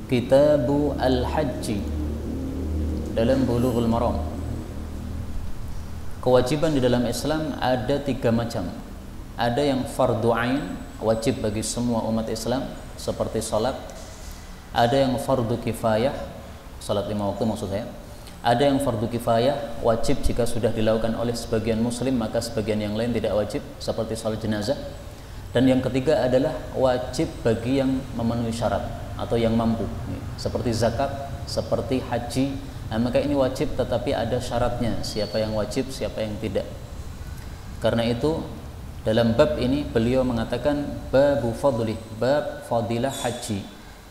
Kitabu Al-Hajji dalam Bulughul Maram. Kewajiban di dalam Islam ada 3 macam. Ada yang fardu ain, wajib bagi semua umat Islam seperti salat. Ada yang fardu kifayah, salat 5 waktu maksud saya. Ada yang fardu kifayah, wajib jika sudah dilakukan oleh sebagian muslim maka sebagian yang lain tidak wajib, seperti salat jenazah. Dan yang ketiga adalah wajib bagi yang memenuhi syarat atau yang mampu, seperti zakat, seperti haji. Nah, maka ini wajib tetapi ada syaratnya, siapa yang wajib, siapa yang tidak. Karena itu dalam bab ini beliau mengatakan babu fadlih, bab fadilah haji,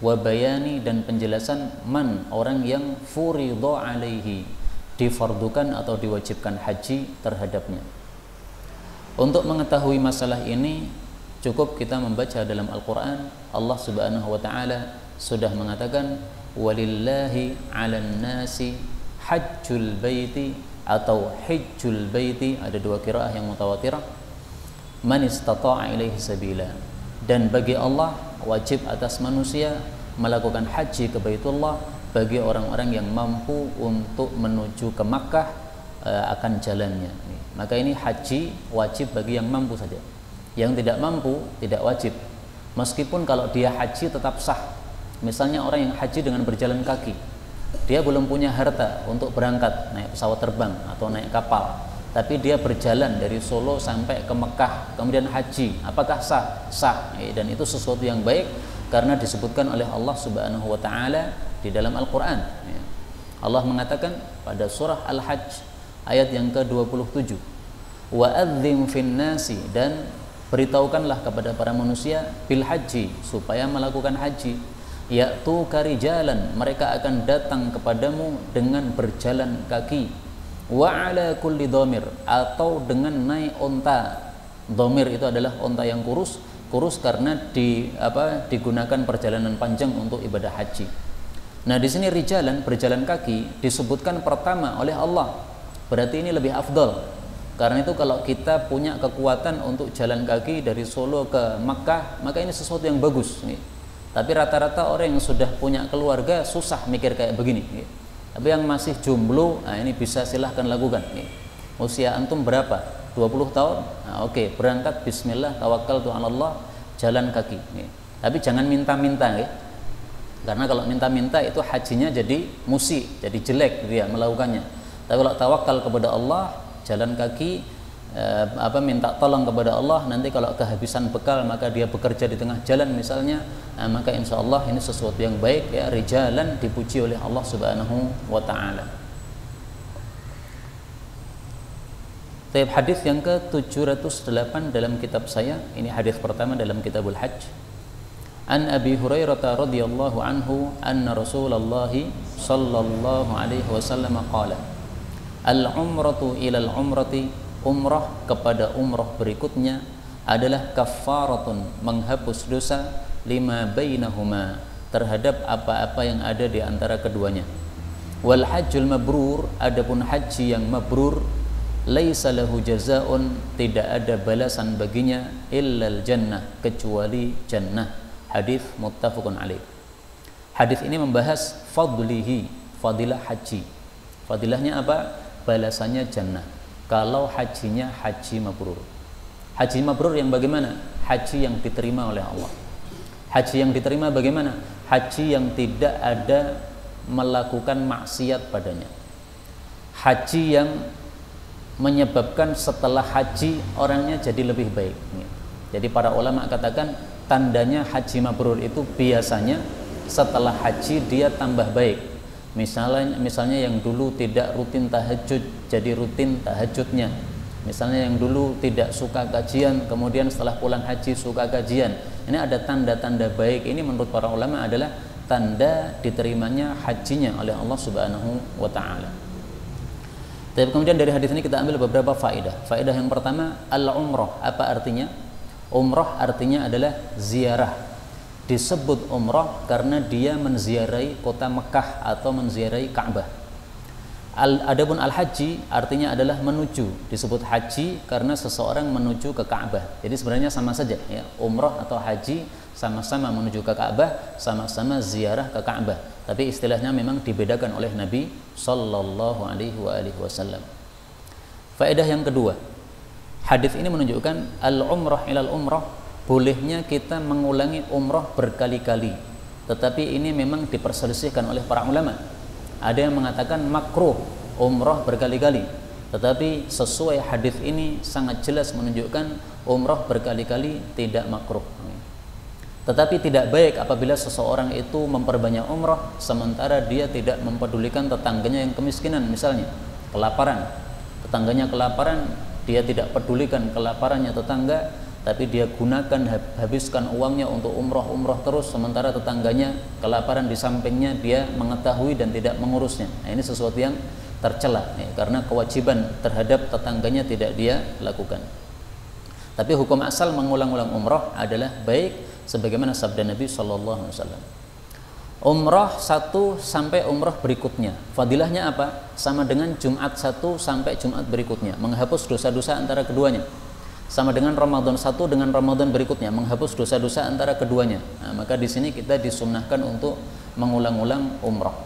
wa bayani, dan penjelasan man, orang yang furidha alaihi, difardukan atau diwajibkan haji terhadapnya. Untuk mengetahui masalah ini cukup kita membaca dalam Al-Quran. Allah subhanahu wa ta'ala sudah mengatakan walillahi 'alan nasi hajjul baiti atau hijjul baiti, ada 2 qiraah yang mutawatirah, man istata'a ilaihi sabila, dan bagi Allah wajib atas manusia melakukan haji ke Baitullah bagi orang-orang yang mampu untuk menuju ke Makkah akan jalannya. Maka ini haji wajib bagi yang mampu saja. Yang tidak mampu tidak wajib, meskipun kalau dia haji tetap sah. Misalnya orang yang haji dengan berjalan kaki, dia belum punya harta untuk berangkat naik pesawat terbang atau naik kapal, tapi dia berjalan dari Solo sampai ke Mekah kemudian haji, apakah sah? Sah. Dan itu sesuatu yang baik karena disebutkan oleh Allah subhanahu wa ta'ala di dalam Al-Quran. Allah mengatakan pada surah Al-Hajj ayat yang ke-27, wa'adzim fin nasi, dan beritahukanlah kepada para manusia bil haji, supaya melakukan haji, yaitu karijalan, mereka akan datang kepadamu dengan berjalan kaki, wa ala kulli dhamir, atau dengan naik onta. Dhamir itu adalah onta yang kurus karena digunakan perjalanan panjang untuk ibadah haji. Nah, di sini rijalan, berjalan kaki, disebutkan pertama oleh Allah, berarti ini lebih afdal. Karena itu kalau kita punya kekuatan untuk jalan kaki dari Solo ke Makkah, maka ini sesuatu yang bagus nih. Tapi rata-rata orang yang sudah punya keluarga susah mikir kayak begini nih. Tapi yang masih jomblo, nah ini bisa silahkan lakukan nih. Usia antum berapa? 20 tahun? Nah, oke, berangkat bismillah tawakkaltu 'ala Allah, jalan kaki nih. Tapi jangan minta-minta ya. Karena kalau minta-minta itu hajinya jadi musik, jadi jelek dia melakukannya. Tapi kalau tawakal kepada Allah, jalan kaki, minta tolong kepada Allah, nanti kalau kehabisan bekal maka dia bekerja di tengah jalan misalnya, maka insya Allah ini sesuatu yang baik ya, rijalan, dipuji oleh Allah subhanahu wa ta'ala. Hadis yang ke-708 dalam kitab saya, ini hadis pertama dalam Kitabul Hajj. An Abi Hurairah radhiyallahu anhu anna Rasulullah sallallahu alaihi wasallam qala al-umratu ilal umrati, umrah kepada umrah berikutnya adalah kafaratun, menghapus dosa, lima bainahuma, terhadap apa-apa yang ada di antara keduanya. Wal hajjul mabrur, adapun haji yang mabrur, laisa lahu jazaa'un, tidak ada balasan baginya, illal jannah, kecuali jannah. Hadis muttafaqun alaih. Hadis ini membahas fadlihi, fadilah haji. Fadilahnya apa? Balasannya jannah kalau hajinya haji mabrur. Haji mabrur yang bagaimana? Haji yang diterima oleh Allah. Haji yang diterima bagaimana? Haji yang tidak ada melakukan maksiat padanya. Haji yang menyebabkan setelah haji orangnya jadi lebih baik. Jadi para ulama katakan tandanya haji mabrur itu biasanya setelah haji dia tambah baik. Misalnya yang dulu tidak rutin tahajud jadi rutin tahajudnya. Misalnya yang dulu tidak suka kajian, kemudian setelah pulang haji suka kajian. Ini ada tanda-tanda baik. Ini menurut para ulama adalah tanda diterimanya hajinya oleh Allah subhanahu wa ta'ala. Tapi kemudian dari hadis ini kita ambil beberapa faedah. Faedah yang pertama, al-umrah. Apa artinya? Umrah artinya adalah ziarah. Disebut umrah karena dia menziarahi kota Mekah atau menziarahi Ka'bah. Adapun al-haji artinya adalah menuju. Disebut haji karena seseorang menuju ke Ka'bah. Jadi sebenarnya sama saja ya. Umrah atau haji sama-sama menuju ke Ka'bah, sama-sama ziarah ke Ka'bah. Tapi istilahnya memang dibedakan oleh Nabi sallallahu alaihi wasallam. Faedah yang kedua, hadis ini menunjukkan al-umrah ilal umrah, bolehnya kita mengulangi umrah berkali-kali. Tetapi ini memang diperselisihkan oleh para ulama. Ada yang mengatakan makruh umrah berkali-kali. Tetapi sesuai hadis ini sangat jelas menunjukkan umrah berkali-kali tidak makruh. Tetapi tidak baik apabila seseorang itu memperbanyak umrah sementara dia tidak mempedulikan tetangganya yang kemiskinan, misalnya kelaparan. Tetangganya kelaparan, dia tidak pedulikan kelaparannya tetangga, tapi dia gunakan, habiskan uangnya untuk umrah terus, sementara tetangganya kelaparan di sampingnya, dia mengetahui dan tidak mengurusnya. Nah, ini sesuatu yang tercela ya, karena kewajiban terhadap tetangganya tidak dia lakukan. Tapi hukum asal mengulang-ulang umrah adalah baik, sebagaimana sabda Nabi sallallahu alaihi wasallam. Umrah 1 sampai umrah berikutnya, fadilahnya apa? Sama dengan Jumat 1 sampai Jumat berikutnya, menghapus dosa-dosa antara keduanya. Sama dengan Ramadan 1 dengan Ramadan berikutnya, menghapus dosa-dosa antara keduanya. Nah, maka di sini kita disunnahkan untuk mengulang-ulang umrah.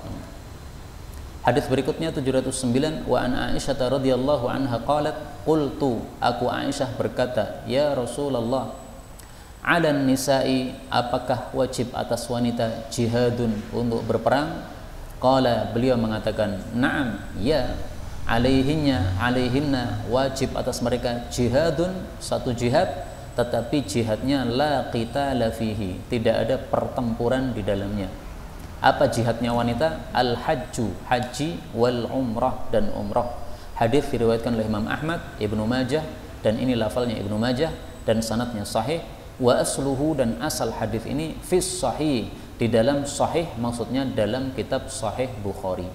Hadis berikutnya 709, wa an Aisyah radhiyallahu anha qalat qultu, aku Aisyah berkata, ya Rasulullah, alan nisa'i, apakah wajib atas wanita jihadun, untuk berperang? Qala, beliau mengatakan, na'am, ya, alaihinna wajib atas mereka jihadun, satu jihad, tetapi jihadnya la qitala fihi, tidak ada pertempuran di dalamnya. Apa jihadnya wanita? Al-hajju, haji, wal umrah, dan umrah. Hadis diriwayatkan oleh Imam Ahmad, Ibnu Majah, dan ini lafalnya Ibnu Majah dan sanadnya sahih. Wa asluhu, dan asal hadis ini fis sahih, di dalam sahih, maksudnya dalam kitab Sahih Bukhari.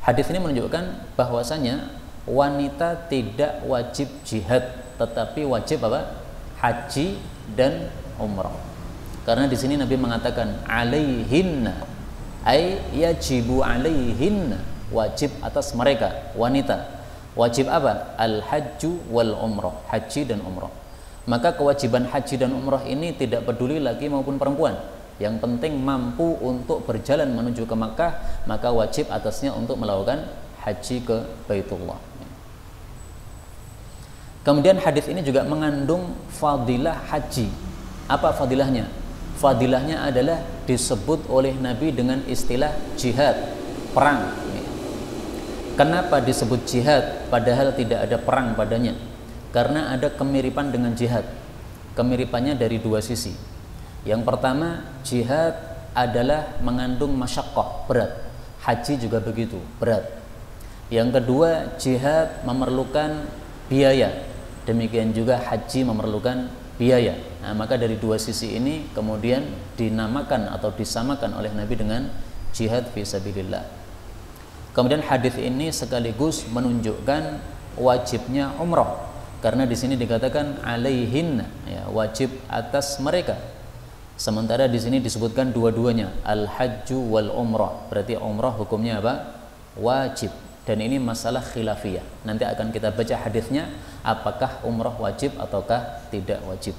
Hadis ini menunjukkan bahwasanya wanita tidak wajib jihad, tetapi wajib apa? Haji dan umrah. Karena di sini Nabi mengatakan alaihinna, ay yajibu alaihinna, wajib atas mereka wanita. Wajib apa? Al-hajju wal umrah, haji dan umrah. Maka kewajiban haji dan umrah ini tidak peduli laki maupun perempuan. Yang penting mampu untuk berjalan menuju ke Makkah, maka wajib atasnya untuk melakukan haji ke Baitullah. Kemudian hadis ini juga mengandung fadilah haji. Apa fadilahnya? Fadilahnya adalah disebut oleh Nabi dengan istilah jihad, perang. Kenapa disebut jihad padahal tidak ada perang padanya? Karena ada kemiripan dengan jihad. Kemiripannya dari dua sisi. Yang pertama, jihad adalah mengandung masyaqqah, berat. Haji juga begitu, berat. Yang kedua, jihad memerlukan biaya. Demikian juga haji memerlukan biaya. Nah, maka dari dua sisi ini kemudian dinamakan atau disamakan oleh Nabi dengan jihad fi sabilillah. Kemudian hadis ini sekaligus menunjukkan wajibnya umrah, karena di sini dikatakan alaihin, ya, wajib atas mereka. Sementara di sini disebutkan dua-duanya, al-hajju wal umrah. Berarti umrah hukumnya apa? Wajib. Dan ini masalah khilafiyah. Nanti akan kita baca hadisnya, apakah umrah wajib ataukah tidak wajib.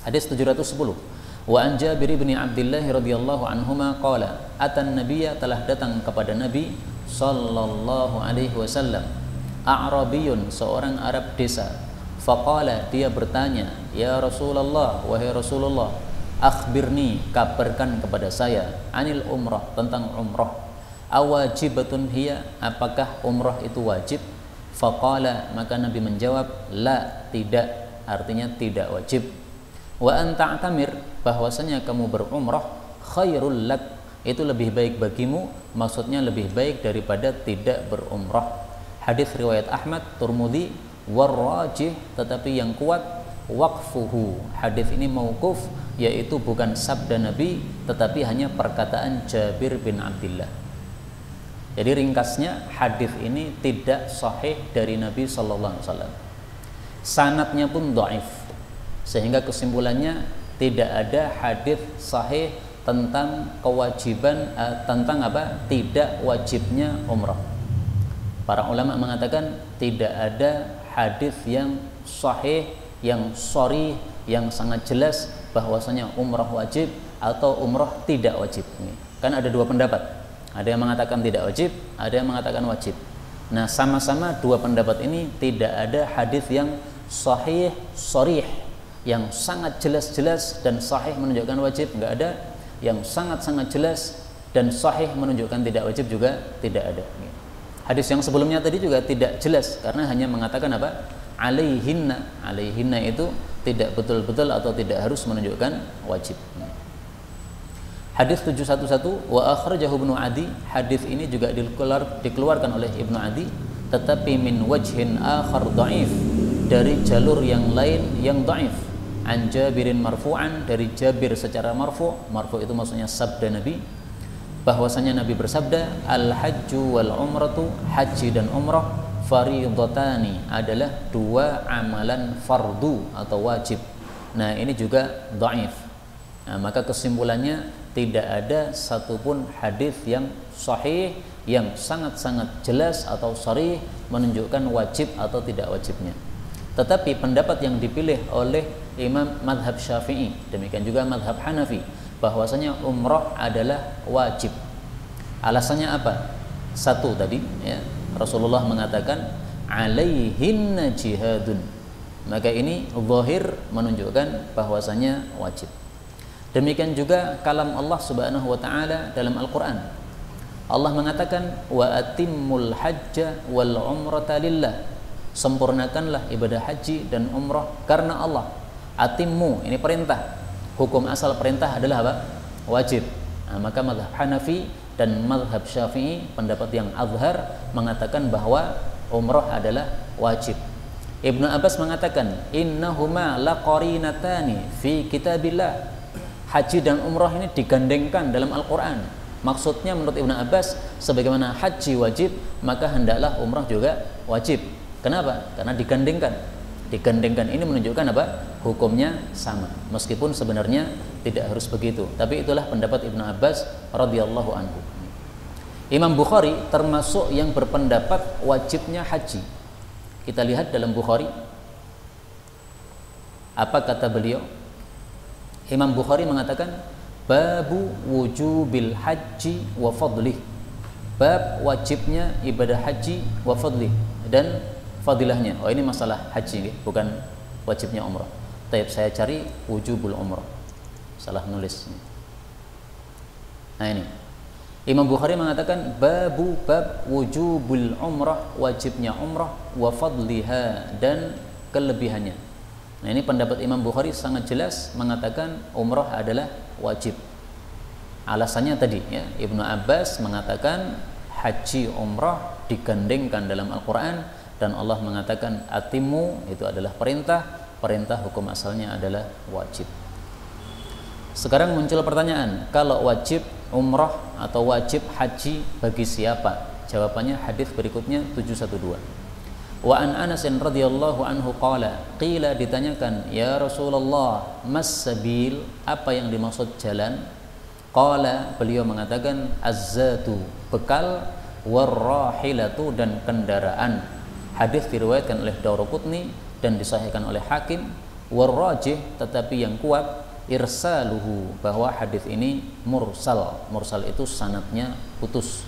Hadis 710. Wa an Jabir bin Abdullah radhiyallahu anhuma qala, atan nabiyya, telah datang kepada Nabi sallallahu alaihi wasallam, a'rabiyun, seorang Arab desa. Faqala, dia bertanya, ya Rasulullah, wahai Rasulullah, akhbirni, kabarkan kepada saya, anil umrah, tentang umrah. Awajibatun hiya, apakah umrah itu wajib? Faqala, maka Nabi menjawab, la, tidak, artinya tidak wajib. Wa anta ta'tamir, bahwasanya kamu berumrah, khairul lak, itu lebih baik bagimu, maksudnya lebih baik daripada tidak berumrah. Hadis riwayat Ahmad, Turmudi, warrajih, tetapi yang kuat waqfuhu, hadis ini mauquf, yaitu bukan sabda Nabi tetapi hanya perkataan Jabir bin Abdullah. Jadi ringkasnya, hadis ini tidak sahih dari Nabi sallallahu alaihi wasallam. Sanadnya pun dhaif. Sehingga kesimpulannya tidak ada hadis sahih tentang kewajiban tentang apa? Tidak wajibnya umrah. Para ulama mengatakan tidak ada hadis yang sahih, yang sharih, yang sangat jelas bahwasanya umrah wajib atau umrah tidak wajib. Kan ada dua pendapat. Ada yang mengatakan tidak wajib, ada yang mengatakan wajib. Nah, sama-sama dua pendapat ini tidak ada hadis yang sahih, sharih, yang sangat jelas-jelas dan sahih menunjukkan wajib, enggak ada. Yang sangat-sangat jelas dan sahih menunjukkan tidak wajib juga tidak ada. Hadis yang sebelumnya tadi juga tidak jelas karena hanya mengatakan apa? Alaihinna. Alaihinna itu tidak betul-betul atau tidak harus menunjukkan wajib. Hadis 711 wa akhrajahu Ibnu Adi. Hadis ini juga dikeluarkan oleh Ibnu Adi, tetapi min wajhin akhar dhaif, dari jalur yang lain yang dhaif. An Jabirin marfu'an, dari Jabir secara marfu'. Marfu' itu maksudnya sabda Nabi, bahwasanya Nabi bersabda, al hajju wal umratu, haji dan umrah, fariidhatani, adalah dua amalan fardu atau wajib. Nah, ini juga dhaif. Nah, maka kesimpulannya tidak ada satupun hadis yang sahih yang sangat-sangat jelas atau sharih menunjukkan wajib atau tidak wajibnya. Tetapi pendapat yang dipilih oleh Imam Madhab Syafi'i, demikian juga Madhab Hanafi, bahwasanya umrah adalah wajib. Alasannya apa? Satu tadi, ya, Rasulullah mengatakan alaihinna jihadun. Maka ini zahir menunjukkan bahwasanya wajib. Demikian juga kalam Allah Subhanahu wa taala dalam Al-Qur'an. Allah mengatakan wa atimmul hajja wal umrata lillah. Sempurnakanlah ibadah haji dan umrah karena Allah. Atimmu, ini perintah. Hukum asal perintah adalah apa? Wajib. Nah, maka mazhab Hanafi dan mazhab Syafi'i, pendapat yang azhar, mengatakan bahwa umrah adalah wajib. Ibnu Abbas mengatakan innahuma laqarinatani fi kitabillah. Haji dan umrah ini digandengkan dalam Al-Quran. Maksudnya menurut Ibnu Abbas, sebagaimana haji wajib, maka hendaklah umrah juga wajib. Kenapa? Karena digandengkan. Digandengkan ini menunjukkan apa? Hukumnya sama. Meskipun sebenarnya tidak harus begitu. Tapi itulah pendapat Ibnu Abbas radhiyallahu anhu. Imam Bukhari termasuk yang berpendapat wajibnya haji. Kita lihat dalam Bukhari, apa kata beliau? Imam Bukhari mengatakan babu wujubil haji wa fadlih, bab wajibnya ibadah haji wa fadlih, dan fadilahnya. Oh, ini masalah haji, bukan wajibnya umrah. Tapi saya cari wujubul umrah, salah nulis. Nah, ini Imam Bukhari mengatakan babu bab wujubul umrah, wajibnya umrah, wa fadliha, dan kelebihannya. Nah, ini pendapat Imam Bukhari sangat jelas mengatakan umrah adalah wajib. Alasannya tadi, ya, Ibnu Abbas mengatakan haji umrah digandengkan dalam Al-Quran, dan Allah mengatakan atimu, itu adalah perintah, perintah hukum asalnya adalah wajib. Sekarang muncul pertanyaan, kalau wajib umrah atau wajib haji bagi siapa? Jawabannya hadis berikutnya 712. Wa an Anas radhiyallahu anhu qala, qila, ditanyakan, ya Rasulullah, mas sabil, apa yang dimaksud jalan? Qala, beliau mengatakan az-zatu, bekal, warrahilatu, dan kendaraan. Hadis diriwayatkan oleh Daruqutni dan disahihkan oleh Hakim. Warrajih, tetapi yang kuat, irsaluhu, bahwa hadis ini mursal. Mursal itu sanadnya putus.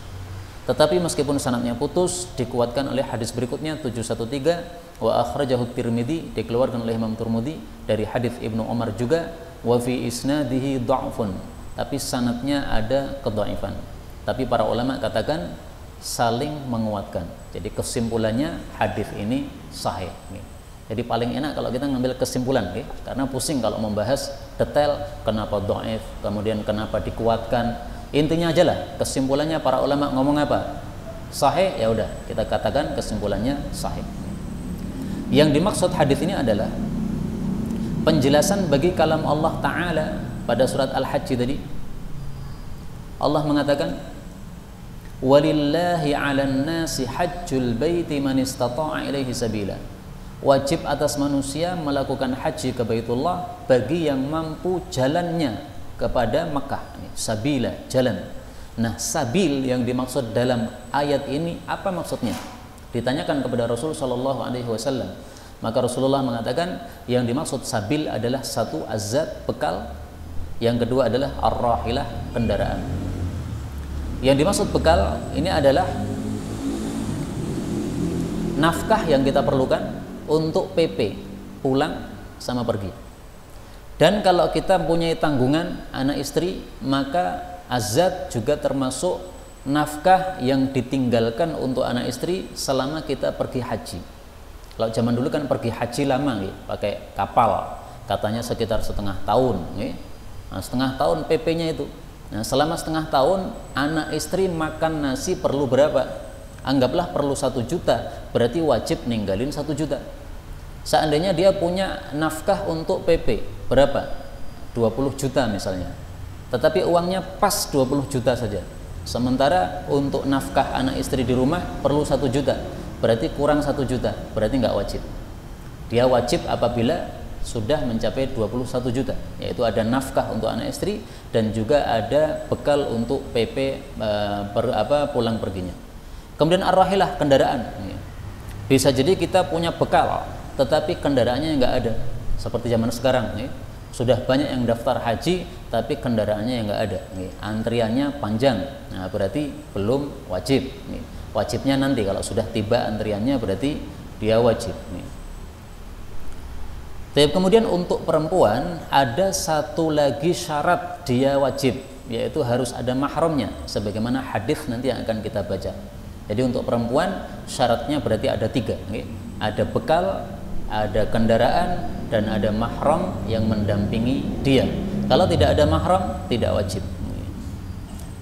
Tetapi meskipun sanadnya putus, dikuatkan oleh hadis berikutnya 713, wa akhrajahu Tirmidzi, dikeluarkan oleh Imam Tirmidzi dari hadis Ibnu Umar juga, wa fi isnadihi dha'fun, tapi sanadnya ada kedhaifan. Tapi para ulama katakan saling menguatkan. Jadi kesimpulannya hadis ini sahih. Jadi paling enak kalau kita ngambil kesimpulan, karena pusing kalau membahas detail kenapa dhaif, kemudian kenapa dikuatkan. Intinya aja lah, kesimpulannya para ulama ngomong apa? Sahih, ya udah, kita katakan kesimpulannya sahih. Yang dimaksud hadis ini adalah penjelasan bagi kalam Allah Ta'ala pada surat Al-Hajj tadi. Allah mengatakan, walillahi 'alan nasi hajjul baiti man istata'a ilaihi sabila. Wajib atas manusia melakukan haji ke Baitullah bagi yang mampu jalannya kepada Mekah. Sabila, jalan. Nah, sabil yang dimaksud dalam ayat ini apa maksudnya? Ditanyakan kepada Rasul sallallahu alaihi wasallam. Maka Rasulullah mengatakan yang dimaksud sabil adalah satu azat bekal, yang kedua adalah ar-rahilah kendaraan. Yang dimaksud bekal ini adalah nafkah yang kita perlukan untuk PP pulang sama pergi. Dan kalau kita mempunyai tanggungan anak istri, maka azat juga termasuk nafkah yang ditinggalkan untuk anak istri selama kita pergi haji. Kalau zaman dulu kan pergi haji lama ya, pakai kapal, katanya sekitar setengah tahun ya. Nah, setengah tahun PP-nya itu. Nah, selama setengah tahun anak istri makan nasi perlu berapa? Anggaplah perlu 1 juta, berarti wajib ninggalin 1 juta. Seandainya dia punya nafkah untuk PP berapa? 20 juta misalnya, tetapi uangnya pas 20 juta saja. Sementara untuk nafkah anak istri di rumah perlu 1 juta, berarti kurang 1 juta, berarti nggak wajib. Dia wajib apabila sudah mencapai 21 juta, yaitu ada nafkah untuk anak istri dan juga ada bekal untuk PP pulang perginya. Kemudian ar-rahilah kendaraan. Bisa jadi kita punya bekal tetapi kendaraannya nggak ada, seperti zaman sekarang ya. Sudah banyak yang daftar haji tapi kendaraannya yang nggak ada, antriannya panjang. Nah, berarti belum wajib. Wajibnya nanti kalau sudah tiba antriannya, berarti dia wajib. Kemudian untuk perempuan ada satu lagi syarat dia wajib, yaitu harus ada mahramnya, sebagaimana hadis nanti yang akan kita baca. Jadi untuk perempuan syaratnya berarti ada 3, ada bekal, ada kendaraan, dan ada mahram yang mendampingi dia. Kalau tidak ada mahram tidak wajib.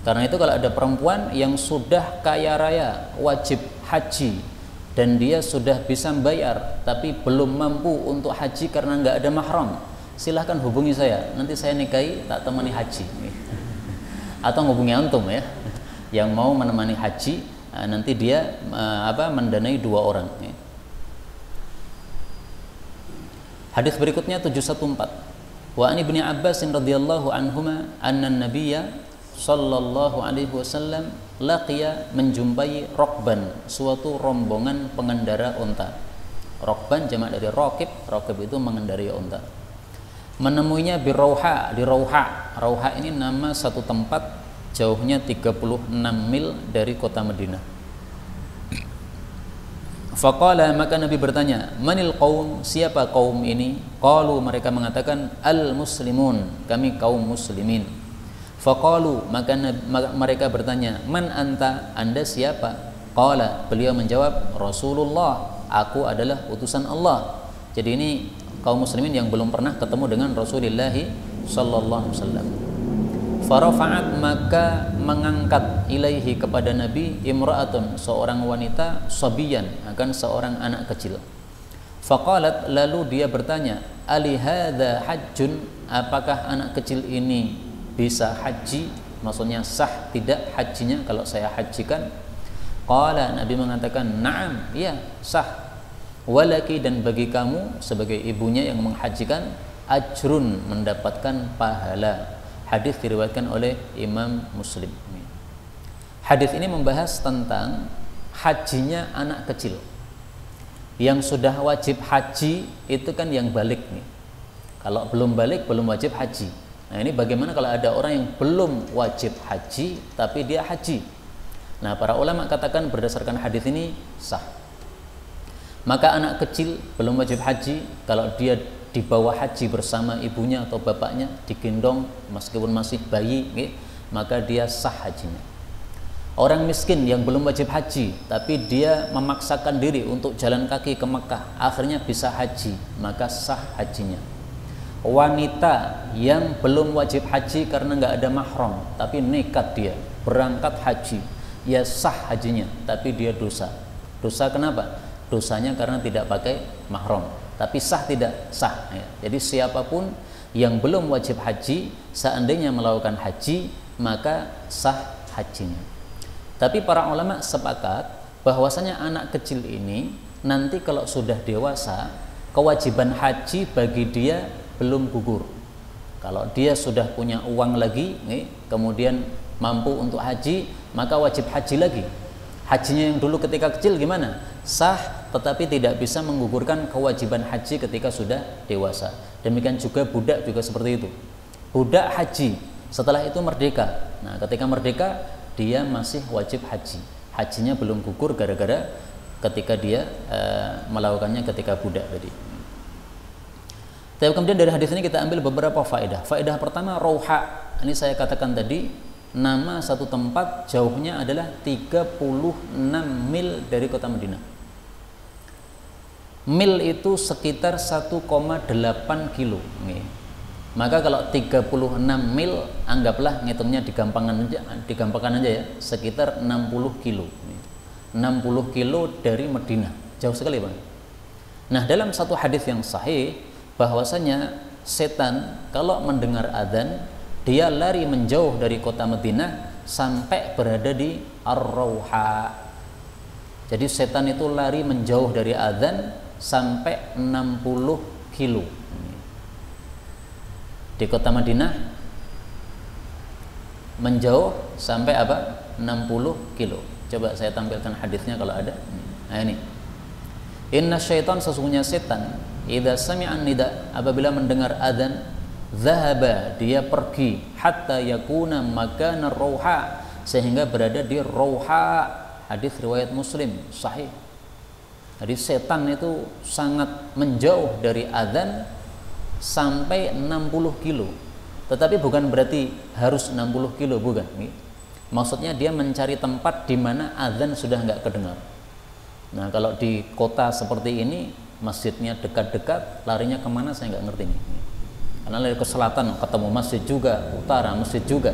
Karena itu kalau ada perempuan yang sudah kaya raya wajib haji dan dia sudah bisa membayar tapi belum mampu untuk haji karena nggak ada mahram, silahkan hubungi saya, nanti saya nikahi tak temani haji. Atau hubungi antum ya, yang mau menemani haji, nanti dia mendanai 2 orang. Hadis berikutnya 714. Wa an Ibnu Abbas radhiyallahu anhuma anna an-nabiyya sallallahu alaihi wasallam laqiya, menjumpai rokban, suatu rombongan pengendara unta. Rokban jamak dari rokib, rokib itu mengendarai unta. Menemuinya di Rauha, Rauha ini nama satu tempat, jauhnya 36 mil dari kota Madinah. Faqala, maka Nabi bertanya, manil qaum, siapa kaum ini? Qalu, mereka mengatakan, al muslimun, kami kaum muslimin. Faqalu, maka mereka bertanya, man anta, anda siapa? Qala, beliau menjawab, Rasulullah, aku adalah utusan Allah. Jadi ini kaum muslimin yang belum pernah ketemu dengan Rasulullah sallallahu alaihi wasallam. Farafa'at, maka mengangkat ilaihi kepada Nabi imra'atun, seorang wanita, sabiyan, akan seorang anak kecil. Faqalat, lalu dia bertanya, ali hadza hajjun, apakah anak kecil ini bisa haji, maksudnya sah tidak hajinya kalau saya hajikan? Qala, Nabi mengatakan, na'am, ya sah. Walaki, dan bagi kamu sebagai ibunya yang menghajikan, ajrun, mendapatkan pahala. Hadis diriwayatkan oleh Imam Muslim. Hadis ini membahas tentang hajinya anak kecil. Yang sudah wajib haji itu kan yang balik nih. Kalau belum balik belum wajib haji. Nah, ini bagaimana kalau ada orang yang belum wajib haji tapi dia haji? Nah, para ulama katakan berdasarkan hadis ini sah. Maka anak kecil belum wajib haji, kalau dia dibawa haji bersama ibunya atau bapaknya, digendong meskipun masih bayi, maka dia sah hajinya. Orang miskin yang belum wajib haji tapi dia memaksakan diri untuk jalan kaki ke Mekah, akhirnya bisa haji, maka sah hajinya. Wanita yang belum wajib haji karena nggak ada mahram tapi nekat dia berangkat haji, ya sah hajinya, tapi dia dosa. Dosa kenapa? Dosanya karena tidak pakai mahram. Tapi sah tidak? Sah ya. Jadi siapapun yang belum wajib haji, seandainya melakukan haji, maka sah hajinya. Tapi para ulama sepakat bahwasanya anak kecil ini nanti kalau sudah dewasa, kewajiban haji bagi dia belum gugur. Kalau dia sudah punya uang lagi, kemudian mampu untuk haji, maka wajib haji lagi. Hajinya yang dulu ketika kecil gimana? Sah, tetapi tidak bisa menggugurkan kewajiban haji ketika sudah dewasa. Demikian juga budak juga seperti itu. Budak haji, setelah itu merdeka. Nah, ketika merdeka dia masih wajib haji. Hajinya belum gugur gara-gara ketika dia melakukannya ketika budak tadi. Tapi kemudian dari hadis ini kita ambil beberapa faedah. Faedah pertama, Rauha. Ini saya katakan tadi, nama satu tempat jauhnya adalah 36 mil dari kota Madinah. Mil itu sekitar 1,8 kilo. Maka kalau 36 mil, anggaplah ngitungnya digampangkan aja ya, sekitar 60 kilo. 60 kilo dari Madinah, jauh sekali Pak. Nah, dalam satu hadis yang sahih bahwasanya setan kalau mendengar adzan dia lari menjauh dari kota Madinah sampai berada di Ar-Rauha. Jadi setan itu lari menjauh dari adzan sampai 60 kilo di kota Madinah, menjauh sampai apa? 60 kilo. Coba saya tampilkan hadisnya kalau ada. Nah ini, inna syaitan, sesungguhnya setan, idza sami'an nida, apabila mendengar adzan, zahaba, dia pergi, hatta yakuna makana Rauha, sehingga berada di Rauha. Hadis riwayat Muslim sahih. Jadi setan itu sangat menjauh dari adzan sampai 60 kilo. Tetapi bukan berarti harus 60 kilo, bukan. Maksudnya dia mencari tempat di mana adzan sudah nggak kedengar. Nah, kalau di kota seperti ini, masjidnya dekat-dekat, larinya kemana saya nggak ngerti nih. Karena lari ke selatan ketemu masjid juga, utara masjid juga.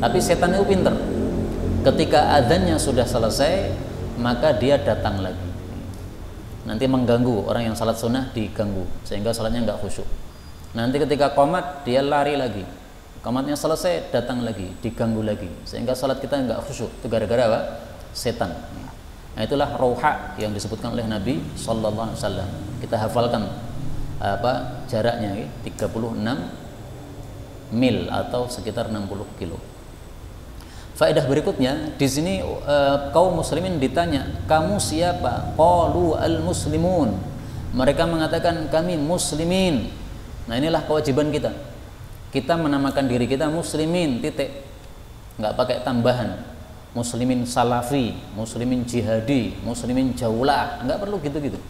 Tapi setan itu pinter. Ketika adzannya sudah selesai, maka dia datang lagi. Nanti mengganggu orang yang salat sunnah, diganggu sehingga salatnya nggak khusyuk. Nanti ketika qomat dia lari lagi, qomatnya selesai datang lagi, diganggu lagi sehingga salat kita nggak khusyuk. Itu gara-gara apa? Setan. Nah, itulah Rauha yang disebutkan oleh Nabi Sallallahu Alaihi Wasallam. Kita hafalkan apa jaraknya, 36 mil atau sekitar 60 kilo. Faedah berikutnya, di sini kaum muslimin ditanya, kamu siapa? Qalu al-muslimun. Mereka mengatakan kami muslimin. Nah, inilah kewajiban kita. Kita menamakan diri kita muslimin, titik. Nggak pakai tambahan. Muslimin salafi, muslimin jihadi, muslimin jaulah, nggak perlu gitu-gitu.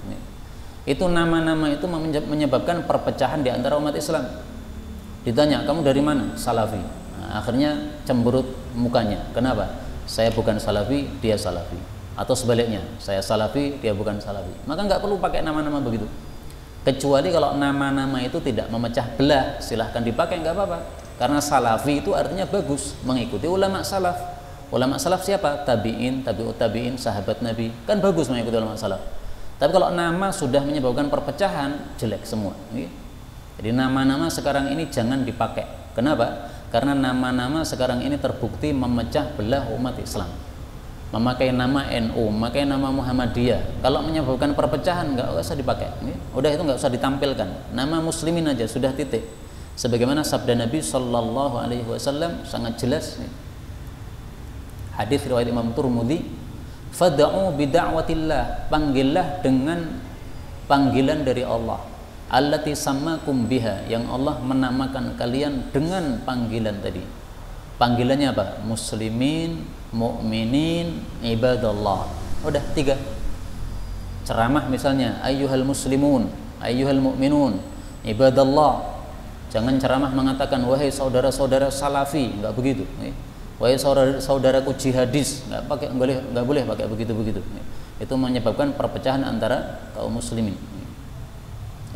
Itu nama-nama itu menyebabkan perpecahan di antara umat Islam. Ditanya, kamu dari mana? Salafi. Nah, akhirnya cemberut mukanya. Kenapa? Saya bukan salafi, dia salafi. Atau sebaliknya, saya salafi, dia bukan salafi. Maka nggak perlu pakai nama-nama begitu. Kecuali kalau nama-nama itu tidak memecah belah, silahkan dipakai, nggak apa-apa. Karena salafi itu artinya bagus, mengikuti ulama salaf. Ulama salaf siapa? Tabi'in, tabi'ut tabi'in, sahabat Nabi. Kan bagus mengikuti ulama salaf. Tapi kalau nama sudah menyebabkan perpecahan, jelek semua. Jadi nama-nama sekarang ini jangan dipakai. Kenapa? Karena nama-nama sekarang ini terbukti memecah belah umat Islam. Memakai nama NU, memakai nama Muhammadiyah, kalau menyebabkan perpecahan nggak usah dipakai. Udah itu nggak usah ditampilkan. Nama muslimin aja sudah, titik. Sebagaimana sabda Nabi Sallallahu Alaihi Wasallam sangat jelas. Hadis riwayat Imam Turmudi, fad'u bida'watillah, panggillah dengan panggilan dari Allah, allati sammakum biha, yang Allah menamakan kalian dengan panggilan tadi. Panggilannya apa? Muslimin, mukminin, ibadallah. Udah 3. Ceramah misalnya, ayyuhal muslimun, ayyuhal mu'minun, ibadallah. Jangan ceramah mengatakan wahai saudara-saudara salafi, enggak begitu. Wahai saudaraku jihadis, enggak boleh pakai begitu-begitu. Itu menyebabkan perpecahan antara kaum muslimin.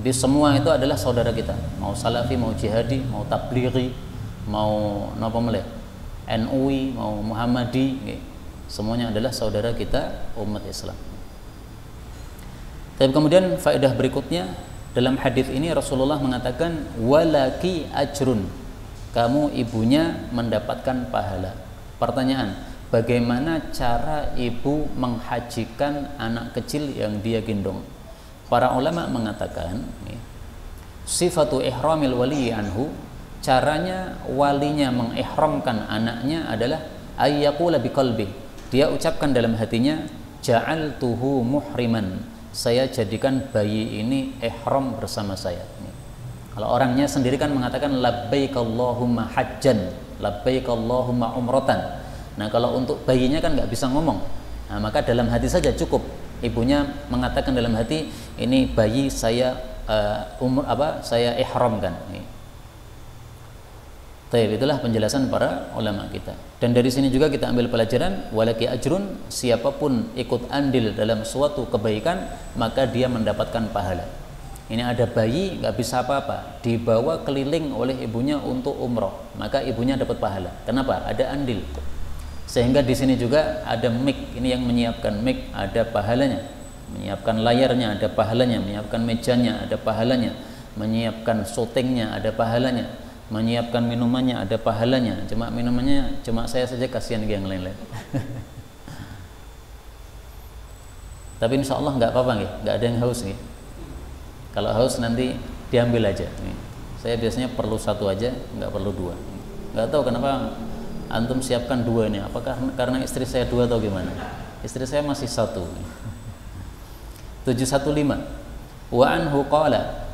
Jadi semua itu adalah saudara kita, mau salafi, mau jihadi, mau tablighi, mau napa meleh, NUI, mau Muhammadi, semuanya adalah saudara kita umat Islam. Tapi kemudian faedah berikutnya, dalam hadis ini Rasulullah mengatakan walaki ajrun, kamu ibunya mendapatkan pahala. Pertanyaan, bagaimana cara ibu menghajikan anak kecil yang dia gendong? Para ulama mengatakan sifatu ihramil wali anhu, caranya walinya mengihramkan anaknya adalah ayyaqula biqalbi, dia ucapkan dalam hatinya ja'altuhu muhriman, saya jadikan bayi ini ihram bersama saya. Kalau orangnya sendiri kan mengatakan labbaik Allahumma hajjan, labbaik Allahumma umratan. Nah kalau untuk bayinya kan nggak bisa ngomong, nah, maka dalam hati saja cukup. Ibunya mengatakan dalam hati, ini bayi saya saya ihramkan. Baik, itulah penjelasan para ulama kita. Dan dari sini juga kita ambil pelajaran, walaki ajrun, siapapun ikut andil dalam suatu kebaikan maka dia mendapatkan pahala. Ini ada bayi nggak bisa apa-apa, dibawa keliling oleh ibunya untuk umroh, maka ibunya dapat pahala. Kenapa? Ada andil. Sehingga di sini juga ada mic, ini yang menyiapkan mic ada pahalanya, menyiapkan layarnya ada pahalanya, menyiapkan mejanya ada pahalanya, menyiapkan syutingnya ada pahalanya, menyiapkan minumannya ada pahalanya. Cuma minumannya cuma saya saja, kasihan yang lain-lain. Tapi insya Allah nggak apa-apa nggak ada yang haus nih. Kalau haus nanti diambil aja. Saya biasanya perlu satu aja, nggak perlu dua. Nggak tahu kenapa antum siapkan dua ini. Apakah karena istri saya dua atau gimana? Istri saya masih satu. 715. Wa anhu qala.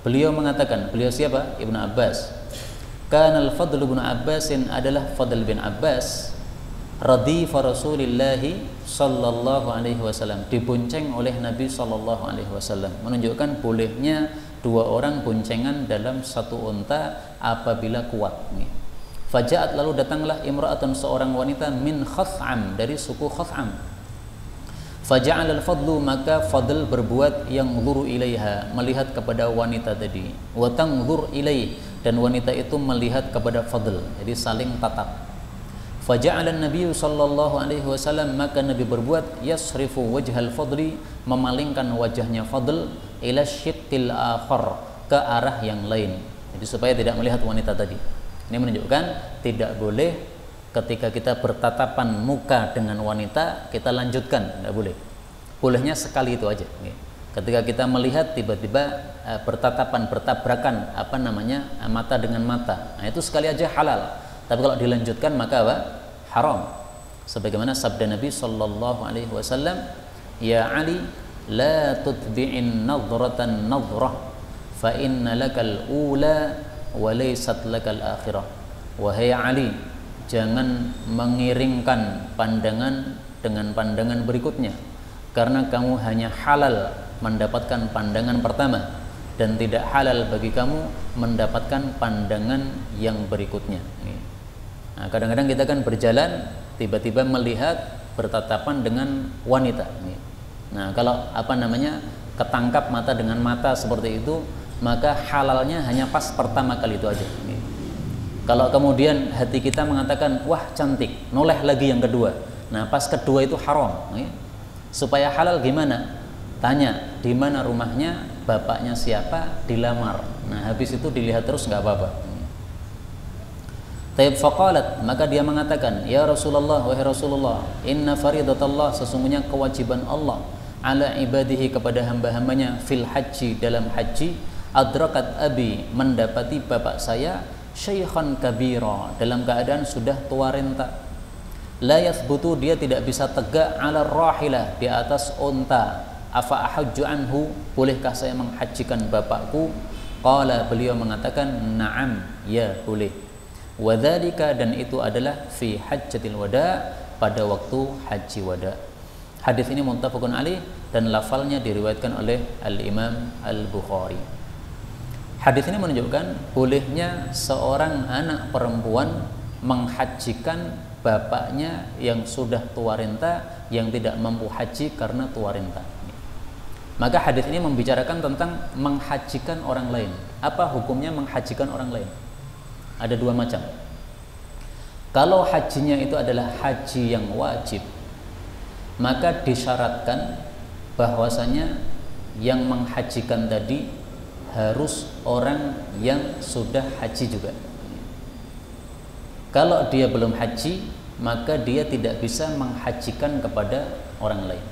Beliau mengatakan, beliau siapa? Ibnu Abbas. Kanal Fadl bin Abbasin adalah Fadl bin Abbas radhifa Rasulillahi sallallahu alaihi wasallam, dibonceng oleh Nabi sallallahu alaihi wasallam, menunjukkan bolehnya dua orang boncengan dalam satu unta apabila kuat. Faja'at, lalu datanglah imra'atun, seorang wanita, min Khath'am, dari suku Khath'am. Faja'al al-Fadlu, maka Fadl berbuat yang dhuru ilaiha, melihat kepada wanita tadi, wa tanzur ilaih, dan wanita itu melihat kepada Fadl, jadi saling tatap. Faja'ala an-nabiy sallallahu alaihi wasallam, maka Nabi berbuat yasrifu wajhal Fadli, memalingkan wajahnya Fadl, ila syittil akhar, ke arah yang lain, jadi supaya tidak melihat wanita tadi. Ini menunjukkan tidak boleh ketika kita bertatapan muka dengan wanita kita lanjutkan, tidak boleh. Bolehnya sekali itu aja. Ketika kita melihat tiba-tiba bertatapan, bertabrakan mata dengan mata, nah itu sekali aja halal. Tapi kalau dilanjutkan maka apa? Haram. Sebagaimana sabda Nabi sallallahu alaihi wasallam, ya Ali, la tutbi'in nadhratan nadhrah, fa inna lakal ula wa laysat lakal akhirah. Wahai Ali, jangan mengiringkan pandangan dengan pandangan berikutnya, karena kamu hanya halal mendapatkan pandangan pertama dan tidak halal bagi kamu mendapatkan pandangan yang berikutnya. Nah, kadang-kadang kita kan berjalan tiba-tiba melihat bertatapan dengan wanita. Nah, kalau ketangkap mata dengan mata seperti itu, maka halalnya hanya pas pertama kali itu aja. Kalau kemudian hati kita mengatakan wah cantik, noleh lagi yang kedua, nah pas kedua itu haram. Supaya halal gimana? Tanya di mana rumahnya, bapaknya siapa, dilamar. Nah habis itu dilihat terus nggak apa-apa. Taib faqalat, maka dia mengatakan, ya Rasulullah, wahai Rasulullah, inna faridatallah, sesungguhnya kewajiban Allah ala ibadihi, kepada hamba-hambanya, fil haji, dalam haji, adrakat abi, mendapati bapak saya, syaikhan kabira, dalam keadaan sudah tua renta, la yathbutu, dia tidak bisa tegak, ala rahilah, di atas unta, afa ahajju anhu, bolehkah saya menghajikan bapakku? Qala, beliau mengatakan, na'am, ya boleh. Wadzalika, dan itu adalah fi hajjatil wada, pada waktu haji wada. Hadis ini muttafaqun alaih dan lafalnya diriwayatkan oleh Al-Imam Al-Bukhari. Hadis ini menunjukkan bolehnya seorang anak perempuan menghajikan bapaknya yang sudah tua renta, yang tidak mampu haji karena tua renta. Maka hadis ini membicarakan tentang menghajikan orang lain. Apa hukumnya menghajikan orang lain? Ada dua macam. Kalau hajinya itu adalah haji yang wajib, maka disyaratkan bahwasanya yang menghajikan tadi harus orang yang sudah haji juga. Kalau dia belum haji, maka dia tidak bisa menghajikan kepada orang lain.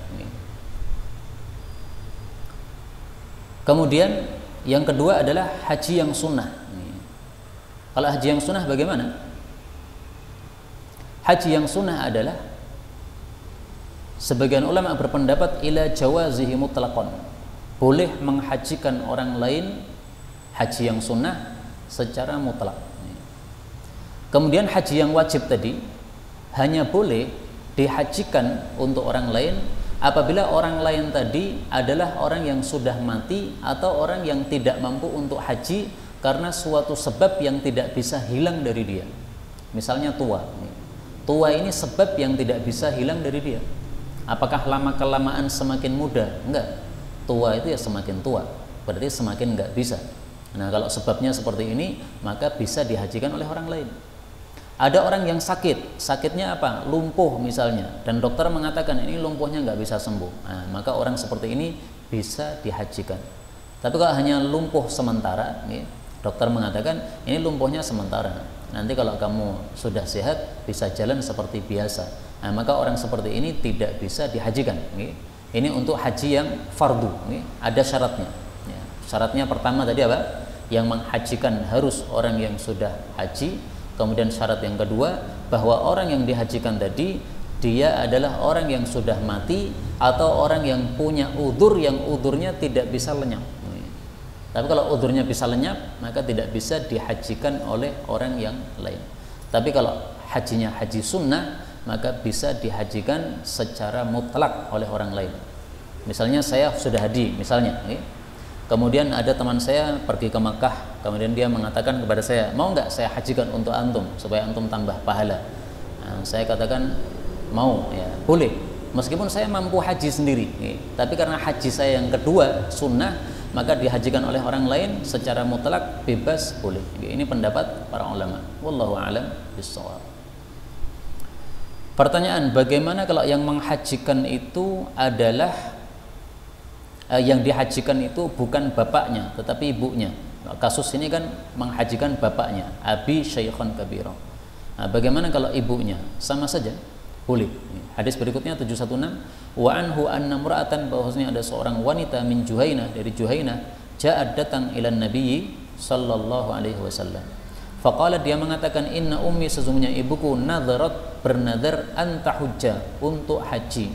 Kemudian yang kedua adalah haji yang sunnah. Kalau haji yang sunnah bagaimana? Haji yang sunnah adalah Sebagian ulama berpendapat ila jawazihi mutlaqan, boleh menghajikan orang lain haji yang sunnah secara mutlak. Kemudian haji yang wajib tadi hanya boleh dihajikan untuk orang lain apabila orang lain tadi adalah orang yang sudah mati atau orang yang tidak mampu untuk haji karena suatu sebab yang tidak bisa hilang dari dia. Misalnya tua. Tua ini sebab yang tidak bisa hilang dari dia. Apakah lama-kelamaan semakin muda? Enggak. Tua itu ya semakin tua, berarti semakin enggak bisa. Nah, kalau sebabnya seperti ini, maka bisa dihajikan oleh orang lain. Ada orang yang sakit, sakitnya apa? Lumpuh misalnya, dan dokter mengatakan ini lumpuhnya nggak bisa sembuh. Nah, maka orang seperti ini bisa dihajikan. Tapi kalau hanya lumpuh sementara, nih, dokter mengatakan ini lumpuhnya sementara. Nanti kalau kamu sudah sehat, bisa jalan seperti biasa. Nah, maka orang seperti ini tidak bisa dihajikan. Nih. Ini untuk haji yang fardu, nih, ada syaratnya. Ya, syaratnya pertama tadi apa? Yang menghajikan harus orang yang sudah haji. Kemudian syarat yang kedua, bahwa orang yang dihajikan tadi dia adalah orang yang sudah mati atau orang yang punya udzur yang udzurnya tidak bisa lenyap. Tapi kalau udzurnya bisa lenyap, maka tidak bisa dihajikan oleh orang yang lain. Tapi kalau hajinya haji sunnah, maka bisa dihajikan secara mutlak oleh orang lain. Misalnya saya sudah haji, misalnya, kemudian ada teman saya pergi ke Makkah, kemudian dia mengatakan kepada saya, mau nggak saya hajikan untuk antum supaya antum tambah pahala. Nah, saya katakan mau, ya boleh. Meskipun saya mampu haji sendiri, tapi karena haji saya yang kedua sunnah, maka dihajikan oleh orang lain secara mutlak bebas boleh. Ini pendapat para ulama. Wallahu a'lam bishawab. Pertanyaan, bagaimana kalau yang menghajikan itu adalah yang dihajikan itu bukan bapaknya tetapi ibunya? Kasus ini kan menghajikan bapaknya, abi syaikhan kabira. Nah, bagaimana kalau ibunya? Sama saja, boleh. Hadis berikutnya 716, wa anhu anna mura'atan, bahwasanya ada seorang wanita min Juhainah, dari Juhainah, ja'at datang ila Nabi sallallahu alaihi wasallam. Faqala, dia mengatakan, inna ummi, sesungguhnya ibuku nadharat, bernadar, an tahujja, untuk haji.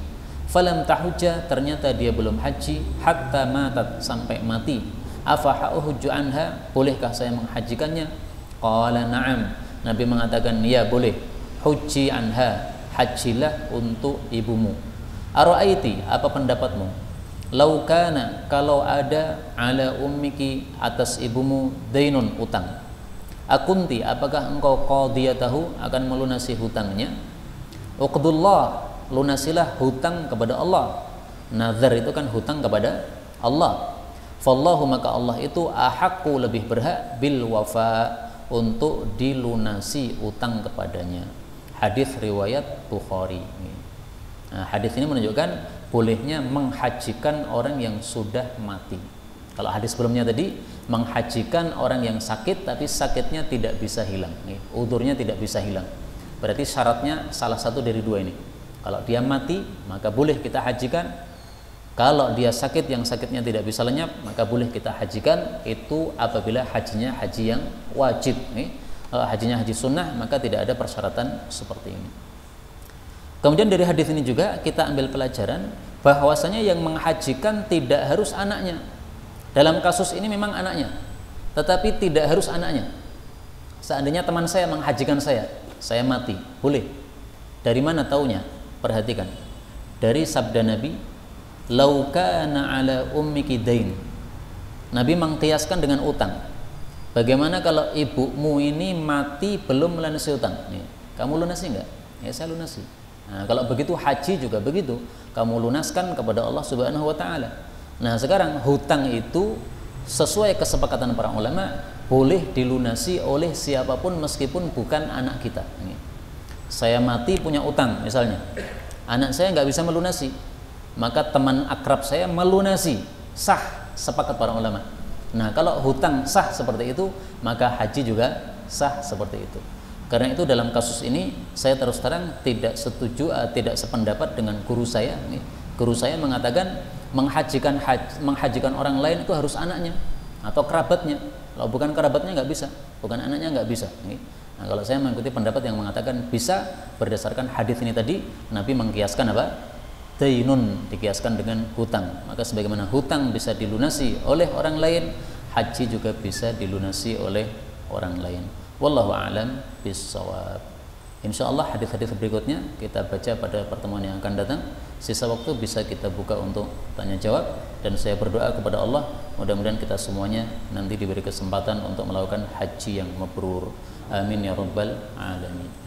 Falam tahujja, ternyata dia belum haji, hatta matat, sampai mati. Afa uhujju anha, bolehkah saya menghajikannya? Qala na'am, Nabi mengatakan ya boleh. Hujji anha, hajilah untuk ibumu. Ara'aiti, apa pendapatmu? Lau kana, kalau ada ala ummiki, atas ibumu, dainun, utang. Akunti, apakah engkau qadiyatahu, akan melunasi hutangnya? Uqdullah, lunasilah hutang kepada Allah. Nazar itu kan hutang kepada Allah. Fallahu, maka Allah itu ahaqqu, lebih berhak, bil wafa, untuk dilunasi utang kepadanya. Hadis riwayat Bukhari. Nah, hadis ini menunjukkan bolehnya menghajikan orang yang sudah mati. Kalau hadis sebelumnya tadi menghajikan orang yang sakit tapi sakitnya tidak bisa hilang, udzurnya tidak bisa hilang. Berarti syaratnya salah satu dari dua ini. Kalau dia mati maka boleh kita hajikan. Kalau dia sakit yang sakitnya tidak bisa lenyap, maka boleh kita hajikan. Itu apabila hajinya haji yang wajib. Kalau hajinya haji sunnah, maka tidak ada persyaratan seperti ini. Kemudian dari hadis ini juga kita ambil pelajaran bahwasanya yang menghajikan tidak harus anaknya. Dalam kasus ini memang anaknya, tetapi tidak harus anaknya. Seandainya teman saya menghajikan saya mati, boleh. Dari mana taunya? Perhatikan. Dari sabda Nabi, lau kana ala ummiki dain. Nabi mengkiaskan dengan utang. Bagaimana kalau ibumu ini mati belum melunasi utang? Nih, kamu lunasi enggak? Ya, saya lunasi. Nah, kalau begitu haji juga begitu. Kamu lunaskan kepada Allah Subhanahu wa taala. Nah, sekarang hutang itu sesuai kesepakatan para ulama boleh dilunasi oleh siapapun meskipun bukan anak kita. Nih, saya mati punya utang misalnya. Anak saya nggak bisa melunasi. Maka teman akrab saya melunasi, sah, sepakat para ulama. Nah, kalau hutang sah seperti itu, maka haji juga sah seperti itu. Karena itu dalam kasus ini saya terus terang tidak setuju, tidak sependapat dengan guru saya. Guru saya mengatakan menghajikan orang lain itu harus anaknya atau kerabatnya. Kalau bukan kerabatnya nggak bisa, bukan anaknya nggak bisa. Nah, kalau saya mengikuti pendapat yang mengatakan bisa berdasarkan hadis ini tadi, Nabi mengkiaskan apa? dainun dikiaskan dengan hutang. Maka sebagaimana hutang bisa dilunasi oleh orang lain, haji juga bisa dilunasi oleh orang lain. Wallahu a'lam bissawab. Insyaallah hadis-hadis berikutnya kita baca pada pertemuan yang akan datang. Sisa waktu bisa kita buka untuk tanya jawab, dan saya berdoa kepada Allah mudah-mudahan kita semuanya nanti diberi kesempatan untuk melakukan haji yang mabrur. Amin ya rabbal alamin.